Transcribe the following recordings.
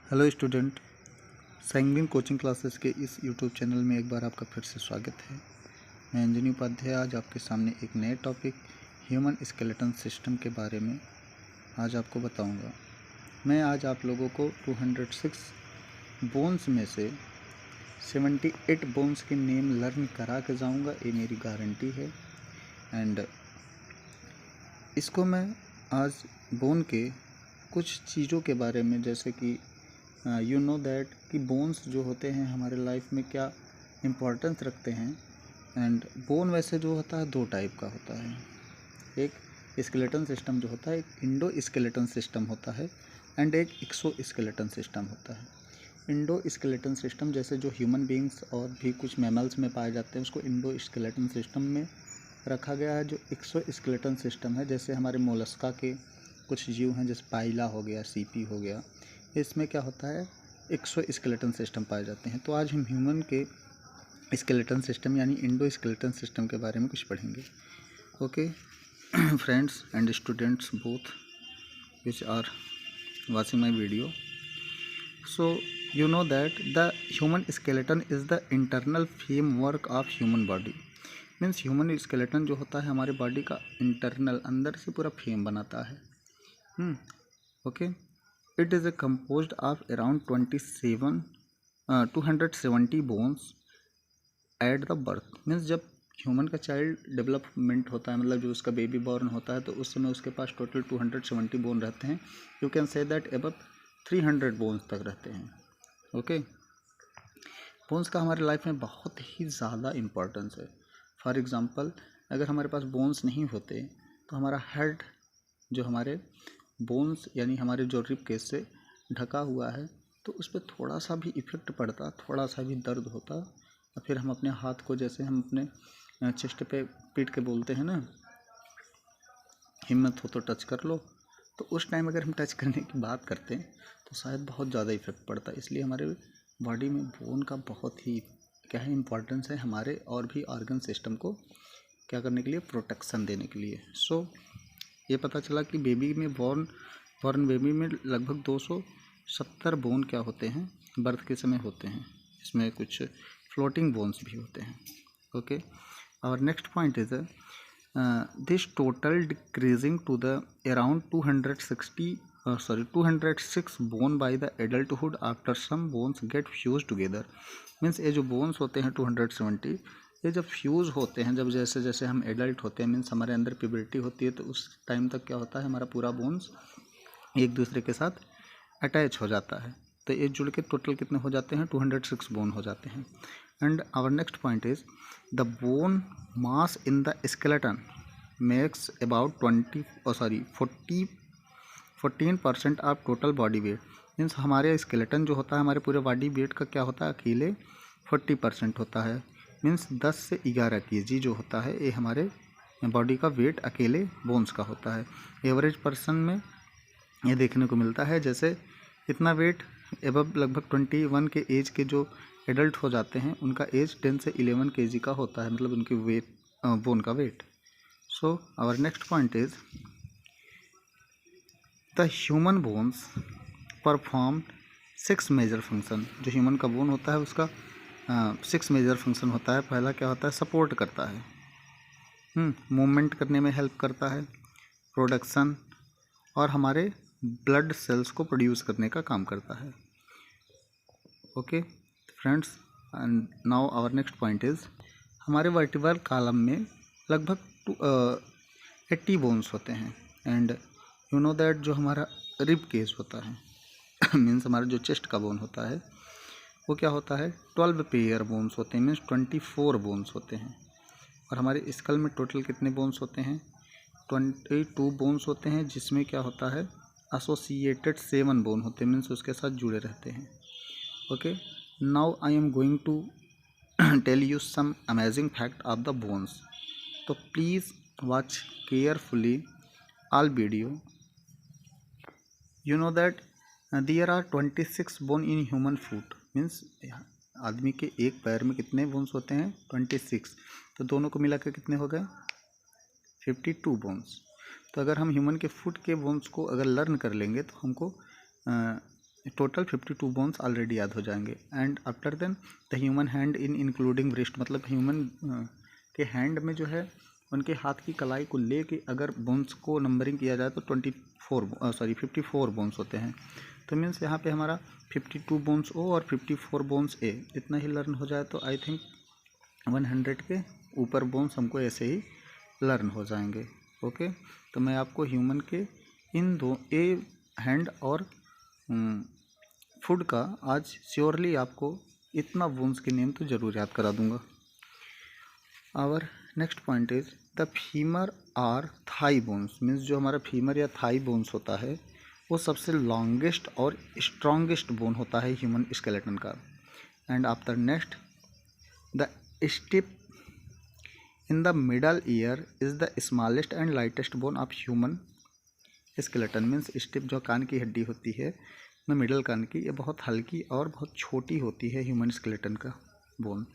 Hello student, sanguine coaching classes के इस YouTube channel में एक बार आपका फिर से स्वागत है। मैं अंजनी उपाध्याय आज आपके सामने एक नए टॉपिक ह्यूमन स्केलेटन सिस्टम के बारे में आज आपको बताऊंगा। मैं आज आप लोगों को 206 बोन्स में से 78 बोन्स के नेम लर्न करा के जाऊँगा, ये मेरी गारंटी है। एंड इसको मैं आज बोन के कुछ चीज़ों के बारे में, जैसे कि यू नो दैट कि बोन्स जो होते हैं हमारे लाइफ में क्या इम्पोर्टेंस रखते हैं। एंड बोन वैसे जो होता है दो टाइप का होता है। एक स्केलेटन सिस्टम जो होता है, एक इंडो स्केलेटन सिस्टम होता है एंड एक एक्सो स्केलेटन सिस्टम होता है। इंडो स्केलेटन सिस्टम जैसे जो ह्यूमन बींग्स और भी कुछ मैमल्स में पाए जाते हैं उसको इंडो स्केलेटन सिस्टम में रखा गया है। जो एक्सो स्केलेटन सिस्टम है, जैसे हमारे मोलस्का के कुछ जीव हैं, जैसे पाइला हो गया, सीपी हो गया, इसमें क्या होता है एक्सो स्केलेटन सिस्टम पाए जाते हैं। तो आज हम ह्यूमन के स्केलेटन सिस्टम यानी इंडो स्केलेटन सिस्टम के बारे में कुछ पढ़ेंगे। Okay friends and students both which are watching my video, so you know that the human skeleton is the internal framework of human body। Means human skeleton जो होता है हमारे बॉडी का इंटरनल अंदर से पूरा फ्रेम बनाता है। Okay, it is composed of around 270 bones at the birth। Means जब ह्यूमन का चाइल्ड डेवलपमेंट होता है, मतलब जो उसका बेबी बॉर्न होता है, तो उस समय उसके पास टोटल 270 बोन रहते हैं। You can say that above 300 bones तक रहते हैं। ओके, बोन्स का हमारे लाइफ में बहुत ही ज़्यादा इम्पोर्टेंस है। फॉर एग्ज़ाम्पल, अगर हमारे पास बोन्स नहीं होते तो हमारा हेड जो हमारे बोन्स यानी हमारे जो रिब केस से ढका हुआ है, तो उस पर थोड़ा सा भी इफ़ेक्ट पड़ता, थोड़ा सा भी दर्द होता, या फिर हम अपने हाथ को, जैसे हम अपने चेस्ट पे पीट के बोलते हैं ना, हिम्मत हो तो टच कर लो, तो उस टाइम अगर हम टच करने की बात करते हैं तो शायद बहुत ज़्यादा इफेक्ट पड़ता है। इसलिए हमारे बॉडी में बोन का बहुत ही क्या है इम्पोर्टेंस है, हमारे और भी ऑर्गन सिस्टम को क्या करने के लिए, प्रोटेक्शन देने के लिए। सो ये पता चला कि बेबी में बॉर्न बेबी में लगभग 270 बोन क्या होते हैं, बर्थ के समय होते हैं। इसमें कुछ फ्लोटिंग बोन्स भी होते हैं। ओके, और next point is this total decreasing to the around 206 bone by the adulthood after some bones get fused together। Means ये जो बोन्स होते हैं 270, ये जब फ्यूज़ होते हैं, जब जैसे जैसे हम एडल्ट होते हैं, मीन्स हमारे अंदर प्यूबर्टी होती है, तो उस टाइम तक क्या होता है हमारा पूरा बोन्स एक दूसरे के साथ अटैच हो जाता है। तो ये जुड़ के टोटल कितने हो जाते हैं, 206 बोन हो जाते हैं। And our next point is the bone mass in the skeleton makes about 14% of total body weight. Means हमारे स्केलेटन जो होता है हमारे पूरे बॉडी वेट का क्या होता है, अकेले 40% होता है। मीन्स 10 से 11 kg जो होता है ये हमारे बॉडी का वेट अकेले बोन्स का होता है। एवरेज पर्सन में ये देखने को मिलता है, जैसे इतना वेट एबव लगभग 21 के एज के जो एडल्ट हो जाते हैं उनका एज 10 से 11 kg का होता है, मतलब उनकी वेट बोन का weight. So our next point is the human bones perform 6 major function. जो ह्यूमन का बोन होता है उसका 6 मेजर फंक्शन होता है। पहला क्या होता है, सपोर्ट करता है, मूवमेंट करने में हेल्प करता है, प्रोडक्शन और हमारे ब्लड सेल्स को प्रोड्यूस करने का काम करता है। Okay friends, and now our next point is हमारे वर्टिब्रल कॉलम में लगभग 80 बोन्स होते हैं। एंड यू नो दैट जो हमारा रिब केस होता है मीन्स हमारा जो चेस्ट का बोन होता है वो क्या होता है, 12 पेयर बोन्स होते हैं, मीन्स 24 बोन्स होते हैं। और हमारे स्कल में टोटल कितने बोन्स होते हैं, 22 बोन्स होते हैं, जिसमें क्या होता है एसोसिएटेड 7 बोन होते हैं, मीन्स उसके साथ जुड़े रहते हैं। Okay, now I am going to tell you some amazing fact of the bones. तो please watch carefully all video. You know that there are 26 bone in human foot. Means आदमी के एक पैर में कितने बोन्स होते हैं, 26। तो दोनों को मिला कर कितने हो गए, 52 बोन्स। तो अगर हम ह्यूमन के फुट के बोन्स को अगर लर्न कर लेंगे तो हमको टोटल 52 बोन्स ऑलरेडी याद हो जाएंगे। And after then the human hand in including wrist, मतलब ह्यूमन के हैंड में जो है उनके हाथ की कलाई को लेके अगर बोन्स को नंबरिंग किया जाए तो 54 बोन्स होते हैं। तो मीन्स यहाँ पे हमारा 52 बोन्स ओ और 54 बोन्स ए, इतना ही लर्न हो जाए तो आई थिंक 100 के ऊपर बोन्स हमको ऐसे ही लर्न हो जाएंगे। ओके, तो मैं आपको ह्यूमन के इन दो ए हैंड और फूड का आज श्योरली आपको इतना बोन्स के नेम तो ज़रूर याद करा दूंगा। Our next point is the femur or thigh bones, means जो हमारा फीमर या थाई बोन्स होता है वो सबसे लॉन्गेस्ट और स्ट्रॉन्गेस्ट बोन होता है ह्यूमन स्केलेटन का। And after next the stapes in the middle ear is the smallest and lightest bone of human skeleton, means stapes जो कान की हड्डी होती है में मिडल कान की, ये बहुत हल्की और बहुत छोटी होती है ह्यूमन स्केलेटन का bone.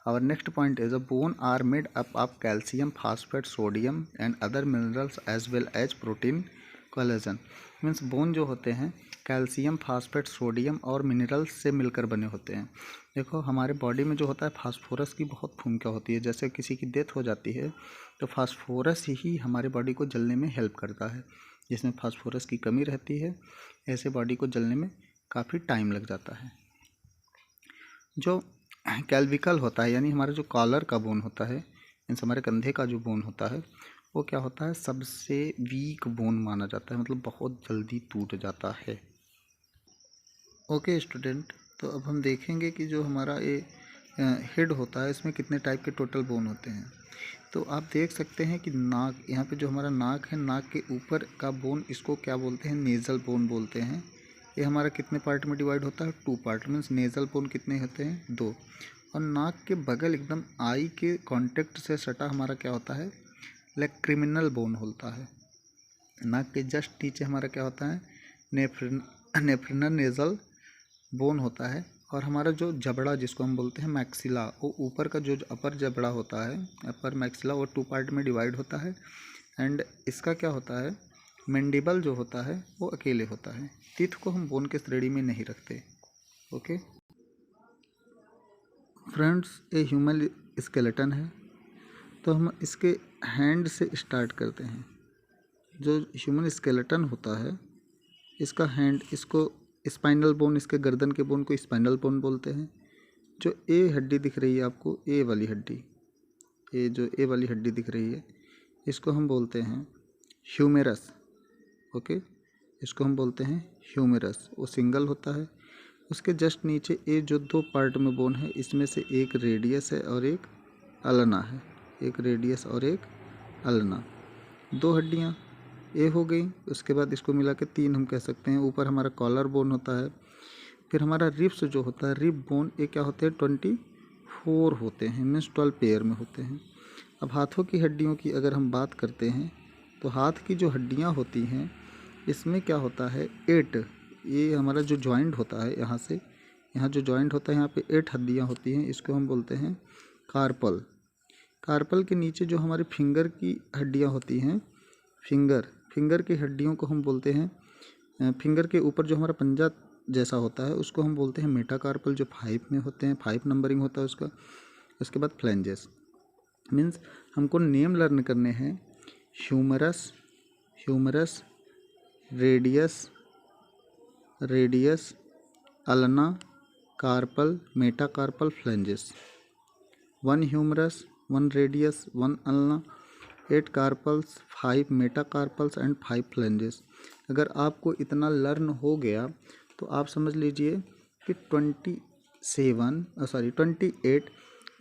Our next point is a bone are made up of calcium, phosphate, sodium and other minerals as well as protein, collagen। Means bone जो होते हैं कैल्शियम, फास्फेट, सोडियम और मिनरल्स से मिलकर बने होते हैं। देखो हमारे बॉडी में जो होता है फास्फोरस की बहुत भूमिका होती है। जैसे किसी की डेथ हो जाती है तो फास्फोरस ही हमारे बॉडी को जलने में हेल्प करता है। जिसमें फास्फोरस की कमी रहती है ऐसे बॉडी को जलने में काफ़ी टाइम लग जाता है। जो कैल्विकल होता है यानी हमारा जो कॉलर का बोन होता है, मीन्स हमारे कंधे का जो बोन होता है वो क्या होता है, सबसे वीक बोन माना जाता है, मतलब बहुत जल्दी टूट जाता है। ओके स्टूडेंट, तो अब हम देखेंगे कि जो हमारा ये हेड होता है इसमें कितने टाइप के टोटल बोन होते हैं। तो आप देख सकते हैं कि नाक, यहाँ पे जो हमारा नाक है, नाक के ऊपर का बोन इसको क्या बोलते हैं, नेज़ल बोन बोलते हैं। ये हमारा कितने पार्ट में डिवाइड होता है, 2 पार्ट, मीन्स नेज़ल बोन कितने होते हैं, 2। और नाक के बगल एकदम आई के कांटेक्ट से सटा हमारा क्या होता है, लैक्रिमिनल बोन होता है। नाक के जस्ट नीचे हमारा क्या होता है, नेफ्रिनल नेज़ल बोन होता है। और हमारा जो जबड़ा जिसको हम बोलते हैं मैक्सिला, वो ऊपर का जो अपर जबड़ा होता है, अपर मैक्सिला, वो 2 पार्ट में डिवाइड होता है। एंड इसका क्या होता है, मैंडिबल जो होता है वो अकेले होता है। टीथ को हम बोन के श्रेणी में नहीं रखते। ओके फ्रेंड्स, ये ह्यूमन स्केलेटन है तो हम इसके हैंड से स्टार्ट करते हैं। जो ह्यूमन स्केलेटन होता है इसका हैंड, इसको स्पाइनल बोन, इसके गर्दन के बोन को स्पाइनल बोन बोलते हैं। जो ए हड्डी दिख रही है आपको, ए वाली हड्डी, ये जो ए वाली हड्डी दिख रही है इसको हम बोलते हैं ह्यूमेरस। ओके, इसको हम बोलते हैं ह्यूमेरस। वो सिंगल होता है। उसके जस्ट नीचे ये जो 2 पार्ट में बोन है इसमें से एक रेडियस है और एक अल्ना है, एक रेडियस और एक अल्ना, 2 हड्डियाँ ए हो गई। उसके बाद इसको मिला के 3 हम कह सकते हैं। ऊपर हमारा कॉलर बोन होता है। फिर हमारा रिब्स जो होता है, रिब बोन, ये क्या होते हैं, 24 होते हैं, मीन्स 12 पेयर में होते हैं। अब हाथों की हड्डियों की अगर हम बात करते हैं तो हाथ की जो हड्डियाँ होती हैं इसमें क्या होता है, 8, ये हमारा जो जॉइंट होता है, यहाँ से यहाँ जो जॉइंट होता है यहाँ पे 8 हड्डियाँ होती हैं। इसको हम बोलते हैं कार्पल। कार्पल के नीचे जो हमारी फिंगर की हड्डियाँ होती हैं, फिंगर की हड्डियों को हम बोलते हैं, फिंगर के ऊपर जो हमारा पंजा जैसा होता है उसको हम बोलते हैं मेटाकार्पल, जो 5 में होते हैं, 5 नंबरिंग होता है उसका। उसके बाद फ्लेंजेस। मीन्स हमको नेम लर्न करने हैं, humerus, radius, ulna, carpal, metacarpal, phalanges. 1 humerus, 1 radius, 1 ulna, 8 carpals, 5 metacarpals and 5 phalanges. अगर आपको इतना लर्न हो गया तो आप समझ लीजिए कि 28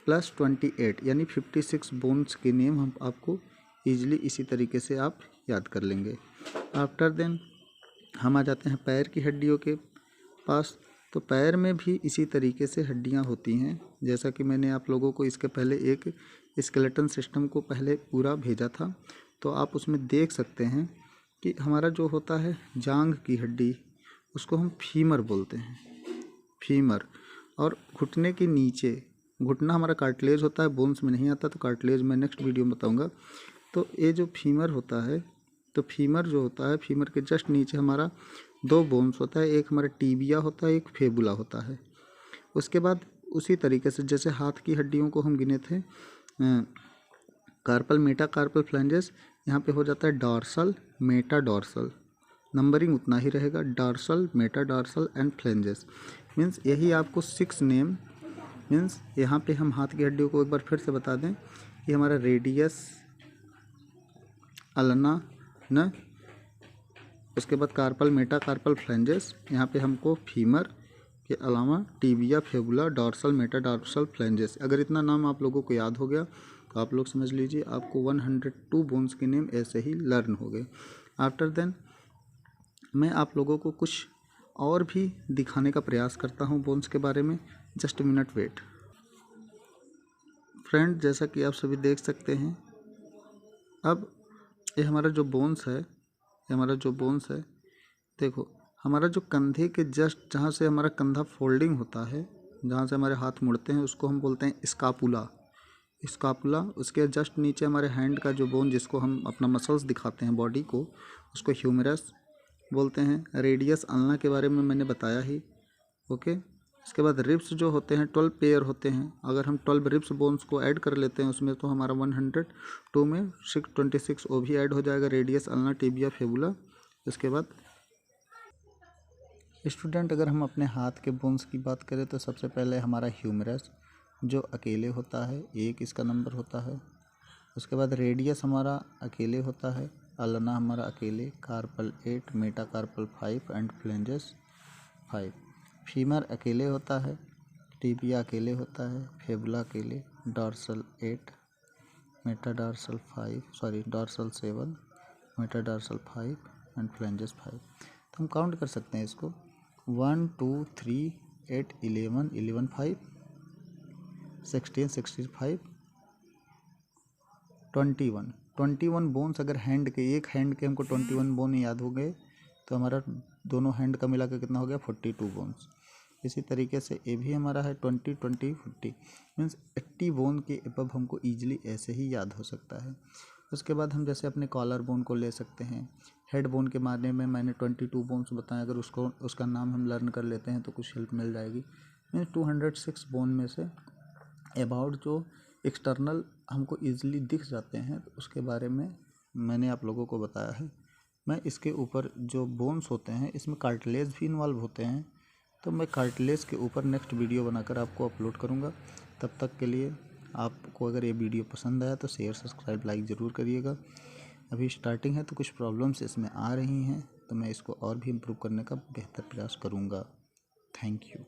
प्लस 28 यानी 56 बोन्स के नेम हम आपको ईजिली इसी तरीके से आप याद कर लेंगे। आफ्टर देन हम आ जाते हैं पैर की हड्डियों के पास। तो पैर में भी इसी तरीके से हड्डियां होती हैं। जैसा कि मैंने आप लोगों को इसके पहले एक स्केलेटन सिस्टम को पहले पूरा भेजा था, तो आप उसमें देख सकते हैं कि हमारा जो होता है जांघ की हड्डी, उसको हम फीमर बोलते हैं, फीमर। और घुटने के नीचे, घुटना हमारा कार्टिलेज होता है, बोन्स में नहीं आता, तो कार्टिलेज मैं नेक्स्ट वीडियो में बताऊँगा। तो ये जो फीमर होता है, तो फीमर जो होता है, फीमर के जस्ट नीचे हमारा दो बोन्स होता है, एक हमारा टीबिया होता है, एक फेबुला होता है। उसके बाद उसी तरीके से जैसे हाथ की हड्डियों को हम गिने थे, कार्पल, मेटाकार्पल, फ्लैंजेस, यहाँ पे हो जाता है डॉर्सल, मेटाडॉर्सल। नंबरिंग उतना ही रहेगा, डॉर्सल, मेटाडॉर्सल एंड फ्लैंजेस। मीन्स यही आपको 6 नेम। मीन्स यहाँ पे हम हाथ की हड्डियों को एक बार फिर से बता दें, ये हमारा रेडियस, अल्ना न, उसके बाद कार्पल, मेटाकार्पल, फ्लैंजेस। यहाँ पे हमको फीमर के अलावा टीबिया, फेबुला, डॉर्सल, मेटाडॉर्सल, फ्लैंजेस। अगर इतना नाम आप लोगों को याद हो गया तो आप लोग समझ लीजिए आपको 102 बोन्स के नेम ऐसे ही लर्न हो गए। आफ्टर देन मैं आप लोगों को कुछ और भी दिखाने का प्रयास करता हूँ बोन्स के बारे में। जस्ट मिनट वेट फ्रेंड, जैसा कि आप सभी देख सकते हैं, अब ये हमारा जो बोन्स है, देखो हमारा जो कंधे के जस्ट जहाँ से हमारा कंधा फोल्डिंग होता है, जहाँ से हमारे हाथ मुड़ते हैं, उसको हम बोलते हैं स्कापुला। उसके जस्ट नीचे हमारे हैंड का जो बोन, जिसको हम अपना मसल्स दिखाते हैं बॉडी को, उसको ह्यूमरस बोलते हैं। रेडियस, अल्ना के बारे में मैंने बताया ही। ओके, इसके बाद रिब्स जो होते हैं 12 पेयर होते हैं। अगर हम 12 रिब्स बोन्स को ऐड कर लेते हैं उसमें, तो हमारा 102 में 626 वो भी ऐड हो जाएगा, रेडियस, अल्ना, टिबिया, फेबुला। इसके बाद स्टूडेंट, अगर हम अपने हाथ के बोन्स की बात करें तो सबसे पहले हमारा ह्यूमरस जो अकेले होता है, एक इसका नंबर होता है। उसके बाद रेडियस हमारा अकेले होता है, अल्ना हमारा अकेले, carpal 8, metacarpal 5 and phalanges 5। Femur अकेले होता है, टिबिया अकेले होता है, फेबुला अकेले, tarsal 8, tarsal 7, metatarsal 5 and phalanges 5। तो हम काउंट कर सकते हैं इसको, 1 2 3 8 11 11 5 16 65 21 बोन्स। अगर हैंड के, एक हैंड के हमको 21 बोन याद हो गए तो हमारा दोनों हैंड का मिला के कितना हो गया, 42 बोन्स। इसी तरीके से ये भी हमारा है 20 20 50, मीन्स 80 बोन के अबव हमको ईजिली ऐसे ही याद हो सकता है। उसके बाद हम जैसे अपने कॉलर बोन को ले सकते हैं। हेड बोन के बारे में मैंने 22 बोन्स बताए, अगर उसका नाम हम लर्न कर लेते हैं तो कुछ हेल्प मिल जाएगी। मीन्स 206 बोन में से अबाउट जो एक्सटर्नल हमको ईजिली दिख जाते हैं, तो उसके बारे में मैंने आप लोगों को बताया है। मैं इसके ऊपर जो बोन्स होते हैं, इसमें कार्टिलेज भी इन्वॉल्व होते हैं, तो मैं कार्टिलेज के ऊपर नेक्स्ट वीडियो बनाकर आपको अपलोड करूँगा। तब तक के लिए आपको अगर ये वीडियो पसंद आया तो शेयर, सब्सक्राइब, लाइक ज़रूर करिएगा। अभी स्टार्टिंग है तो कुछ प्रॉब्लम्स इसमें आ रही हैं, तो मैं इसको और भी इम्प्रूव करने का बेहतर प्रयास करूँगा। Thank you.